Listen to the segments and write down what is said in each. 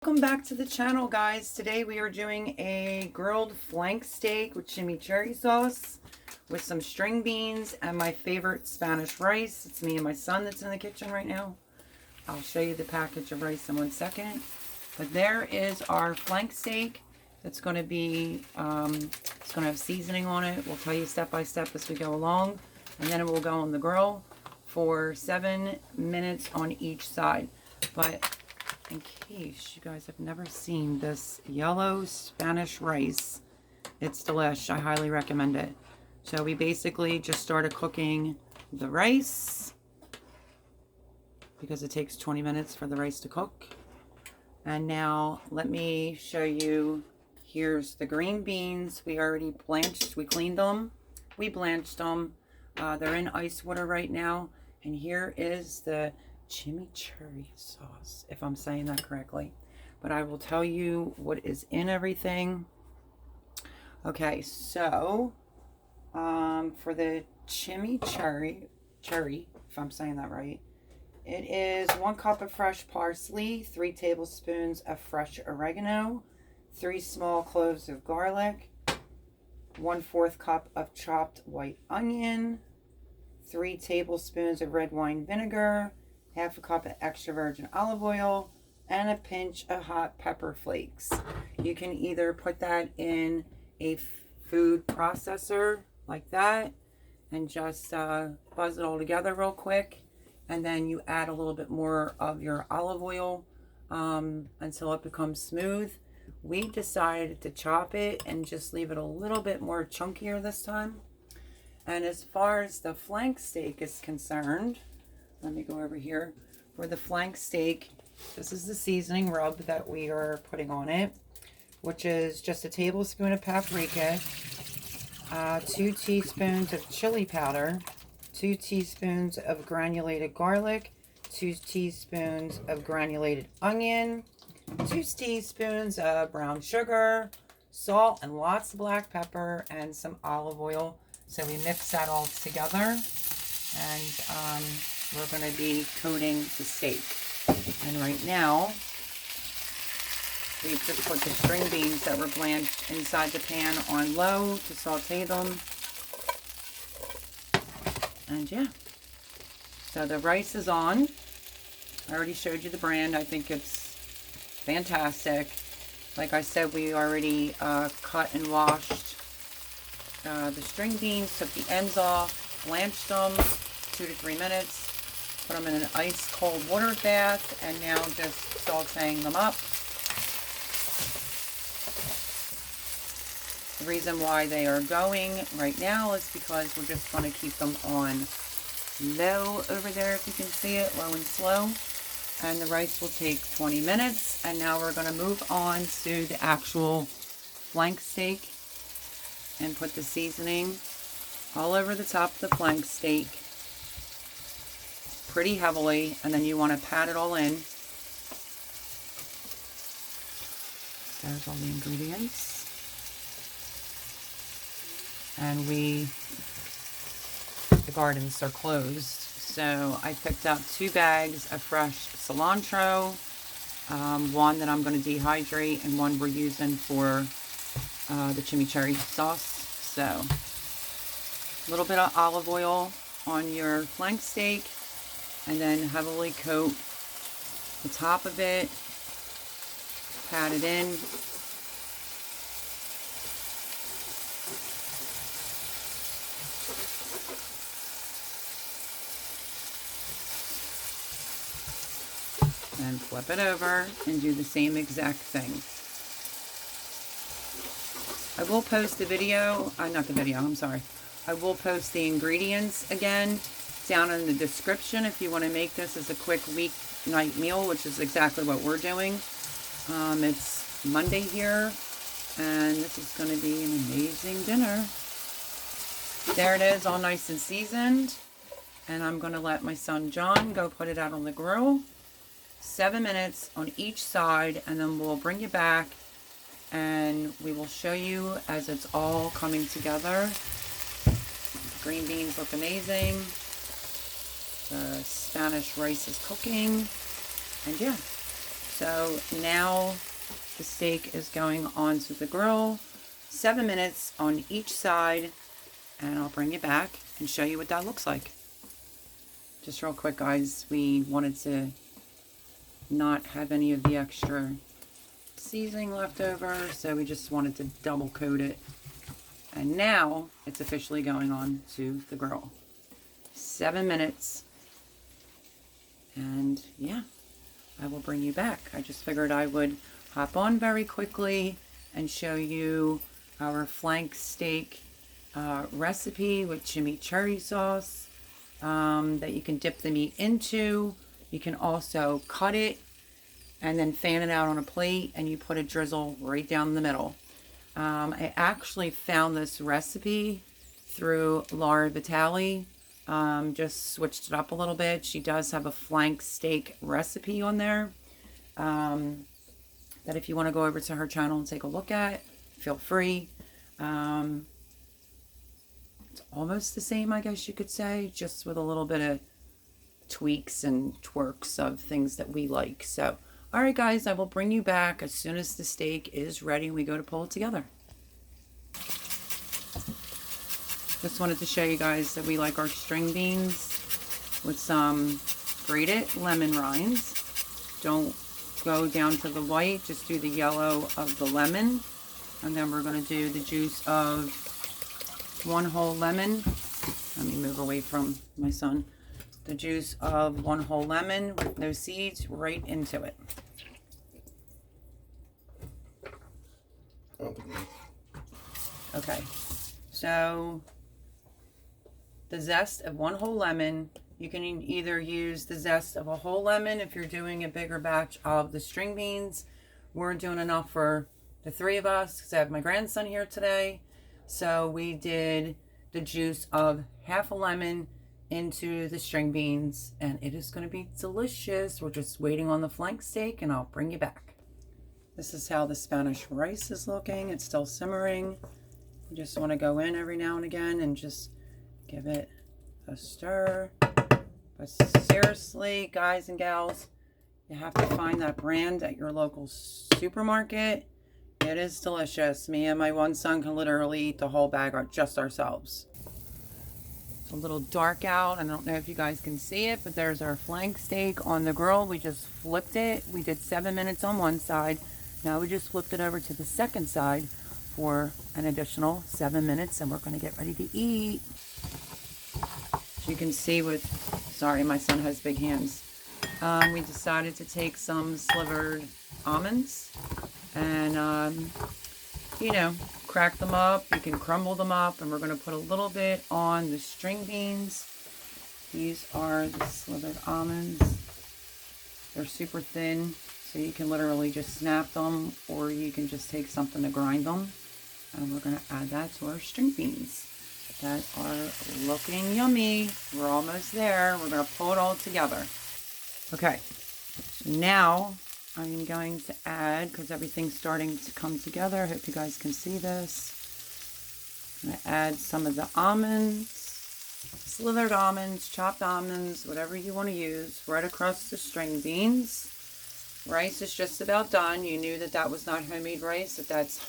Welcome back to the channel, guys. Today we are doing a grilled flank steak with chimichurri sauce with some string beans and my favorite Spanish rice. It's me and my son that's in the kitchen right now. I'll show you the package of rice in 1 second. But there is our flank steak. It's going to be, it's going to have seasoning on it. We'll tell you step by step as we go along. And then it will go on the grill for 7 minutes on each side. But in case you guys have never seen this yellow Spanish rice, it's delish. I highly recommend it. So we basically just started cooking the rice because it takes 20 minutes for the rice to cook. And now let me show you. Here's the green beans. We already blanched. We cleaned them. We blanched them. They're in ice water right now. And here is the chimichurri sauce, if I'm saying that correctly. But I will tell you what is in everything. Okay, so for the chimichurri, if I'm saying that right, it is 1 cup of fresh parsley, 3 tablespoons of fresh oregano, 3 small cloves of garlic, 1/4 cup of chopped white onion, 3 tablespoons of red wine vinegar, 1/2 cup of extra virgin olive oil, and a pinch of hot pepper flakes. You can either put that in a food processor like that and just buzz it all together real quick, and then you add a little bit more of your olive oil until it becomes smooth. We decided to chop it and just leave it a little bit more chunkier this time. And as far as the flank steak is concerned, let me go over here. For the flank steak, this is the seasoning rub that we are putting on it, which is just a tablespoon of paprika, 2 teaspoons of chili powder, 2 teaspoons of granulated garlic, 2 teaspoons of granulated onion, 2 teaspoons of brown sugar, salt, and lots of black pepper, and some olive oil. So we mix that all together, and we're going to be coating the steak. And right now, we just put the string beans that were blanched inside the pan on low to saute them. And yeah, so the rice is on. I already showed you the brand. I think it's fantastic. Like I said, we already cut and washed the string beans, took the ends off, blanched them 2 to 3 minutes. Put them in an ice cold water bath, and now just sauteing them up. The reason why they are going right now is because we're just going to keep them on low over there, if you can see it, low and slow. And the rice will take 20 minutes. And now we're going to move on to the actual flank steak and put the seasoning all over the top of the flank steak pretty heavily, and then you want to pat it all in. There's all the ingredients. And the gardens are closed, so I picked up 2 bags of fresh cilantro, 1 that I'm going to dehydrate, and 1 we're using for the chimichurri sauce. So a little bit of olive oil on your flank steak, and then heavily coat the top of it, pat it in. And flip it over and do the same exact thing. I will post the video, not the video, I'm sorry. I will post the ingredients again down in the description if you want to make this as a quick weeknight meal, which is exactly what we're doing. It's Monday here, and this is going to be an amazing dinner. There it is, all nice and seasoned. And I'm going to let my son John go put it out on the grill. 7 minutes on each side, and then we'll bring you back and we will show you as it's all coming together. Green beans look amazing. The Spanish rice is cooking. And yeah, So now the steak is going onto the grill, 7 minutes on each side, and I'll bring you back and show you what that looks like. Just real quick, guys, we wanted to not have any of the extra seasoning left over, so we just wanted to double coat it. And now it's officially going on to the grill. 7 minutes. And yeah, I will bring you back. I just figured I would hop on very quickly and show you our flank steak recipe with chimichurri sauce that you can dip the meat into. You can also cut it and then fan it out on a plate, and you put a drizzle right down the middle. I actually found this recipe through Laura Vitale. Just switched it up a little bit. She does have a flank steak recipe on there that if you want to go over to her channel and take a look at, feel free. It's almost the same, I guess you could say, just with a little bit of tweaks and twerks of things that we like. So, all right, guys, I will bring you back as soon as the steak is ready and we go to pull it together. Just wanted to show you guys that we like our string beans with some grated lemon rinds. Don't go down to the white, just do the yellow of the lemon. And then we're going to do the juice of 1 whole lemon. Let me move away from my son. The juice of 1 whole lemon with no seeds right into it. Okay, so the zest of 1 whole lemon, you can either use the zest of a whole lemon if you're doing a bigger batch of the string beans. We're doing enough for the 3 of us because I have my grandson here today. So we did the juice of half a lemon into the string beans, and it is going to be delicious. We're just waiting on the flank steak, and I'll bring you back. This is how the Spanish rice is looking. It's still simmering. You just want to go in every now and again and just give it a stir. But seriously, guys and gals, you have to find that brand at your local supermarket. It is delicious. Me and my one son can literally eat the whole bag just ourselves. It's a little dark out. I don't know if you guys can see it, but there's our flank steak on the grill. We just flipped it. We did 7 minutes on one side. Now we just flipped it over to the second side for an additional 7 minutes, and we're going to get ready to eat. As you can see with, sorry, my son has big hands. We decided to take some slivered almonds and, you know, crack them up. You can crumble them up, and we're going to put a little bit on the string beans. These are the slivered almonds. They're super thin, so you can literally just snap them, or you can just take something to grind them. And we're going to add that to our string beans that are looking yummy. We're almost there. We're going to pull it all together. Okay, so now I'm going to add, because everything's starting to come together. I hope you guys can see this. I'm going to add some of the almonds, slivered almonds, chopped almonds, whatever you want to use, right across the string beans. Rice is just about done. You knew that that was not homemade rice, that that's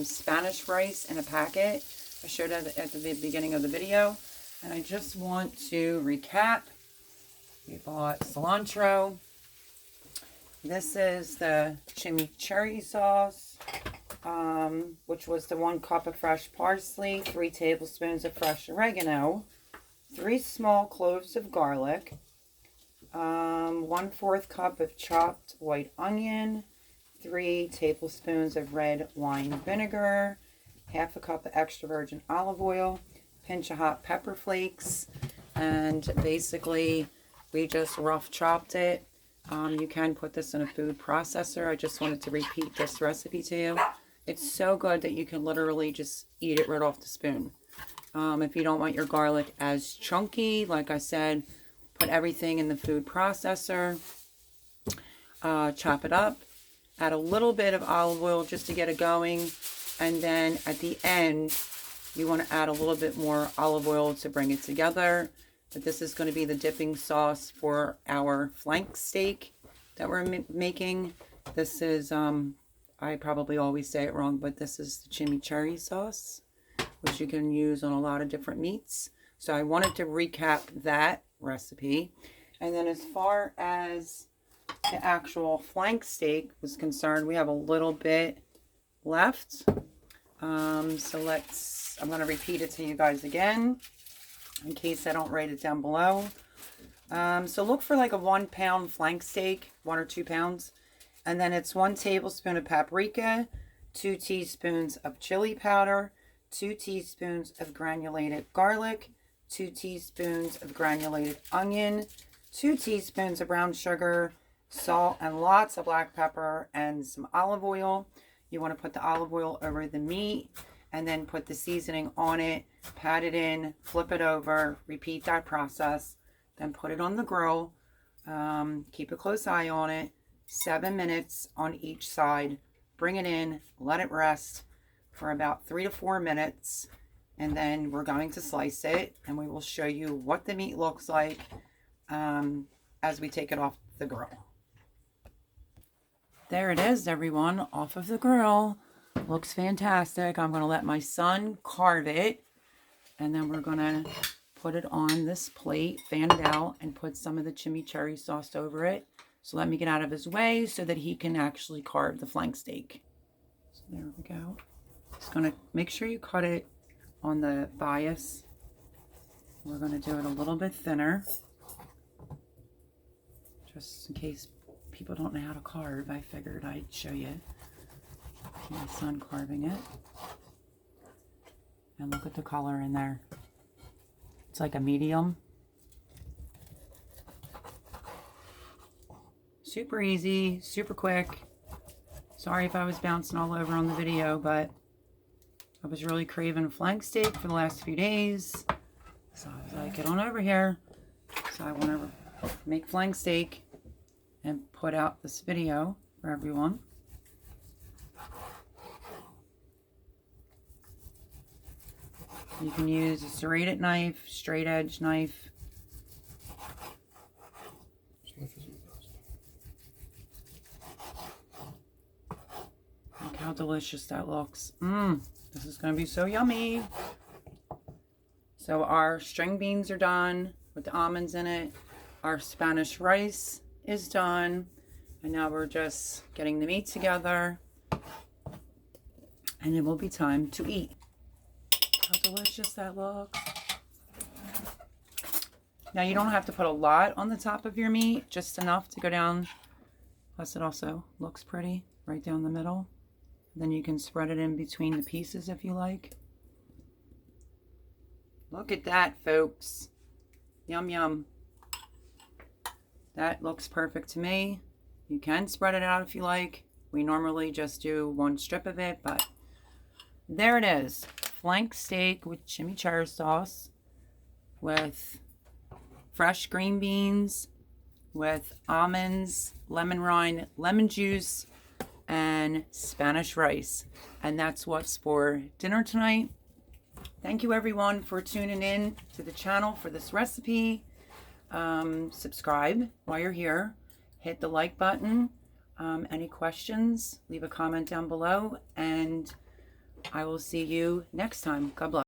Spanish rice in a packet. I showed it at the beginning of the video. And I just want to recap. We bought cilantro. This is the chimichurri sauce, which was the 1 cup of fresh parsley, 3 tablespoons of fresh oregano, 3 small cloves of garlic, 1/4 cup of chopped white onion, 3 tablespoons of red wine vinegar, 1/2 cup of extra virgin olive oil, pinch of hot pepper flakes, and basically we just rough chopped it. You can put this in a food processor. I just wanted to repeat this recipe to you. It's so good that you can literally just eat it right off the spoon. If you don't want your garlic as chunky, like I said, put everything in the food processor, chop it up, add a little bit of olive oil just to get it going, and then at the end you want to add a little bit more olive oil to bring it together. But this is going to be the dipping sauce for our flank steak that we're making. This is, I probably always say it wrong, but this is the chimichurri sauce, which you can use on a lot of different meats. So I wanted to recap that recipe. And then as far as the actual flank steak was concerned, we have a little bit left. So I'm going to repeat it to you guys again in case I don't write it down below. So look for like a 1 pound flank steak, 1 or 2 pounds. And then it's 1 tablespoon of paprika, 2 teaspoons of chili powder, 2 teaspoons of granulated garlic, 2 teaspoons of granulated onion, 2 teaspoons of brown sugar, salt, and lots of black pepper and some olive oil. You want to put the olive oil over the meat and then put the seasoning on it, pat it in, flip it over, repeat that process, then put it on the grill. Keep a close eye on it. 7 minutes on each side. Bring it in, let it rest for about 3 to 4 minutes, and then we're going to slice it, and we will show you what the meat looks like as we take it off the grill. There it is, everyone, off of the grill. Looks fantastic. I'm going to let my son carve it, and then we're going to put it on this plate, fan it out, and put some of the chimichurri sauce over it. So let me get out of his way so that he can actually carve the flank steak. So there we go. Just going to make sure you cut it on the bias. We're going to do it a little bit thinner, just in case people don't know how to carve. I figured I'd show you my son carving it. And look at the color in there. It's like a medium. Super easy, super quick. Sorry if I was bouncing all over on the video, but I was really craving a flank steak for the last few days. So I was like, get on over here. So I want to make flank steak and put out this video for everyone. You can use a serrated knife, straight edge knife. Look how delicious that looks. This is going to be so yummy. So our string beans are done with the almonds in it. Our Spanish rice is done. And now we're just getting the meat together. And it will be time to eat. How delicious that looks. Now you don't have to put a lot on the top of your meat, just enough to go down. Plus it also looks pretty right down the middle. Then you can spread it in between the pieces if you like. Look at that, folks. Yum, yum. That looks perfect to me. You can spread it out if you like. We normally just do 1 strip of it, but there it is. Flank steak with chimichurri sauce, with fresh green beans, with almonds, lemon rind, lemon juice, and Spanish rice. And that's what's for dinner tonight. Thank you everyone for tuning in to the channel for this recipe. Subscribe while you're here. Hit the like button. Any questions, leave a comment down below, and I will see you next time. God bless.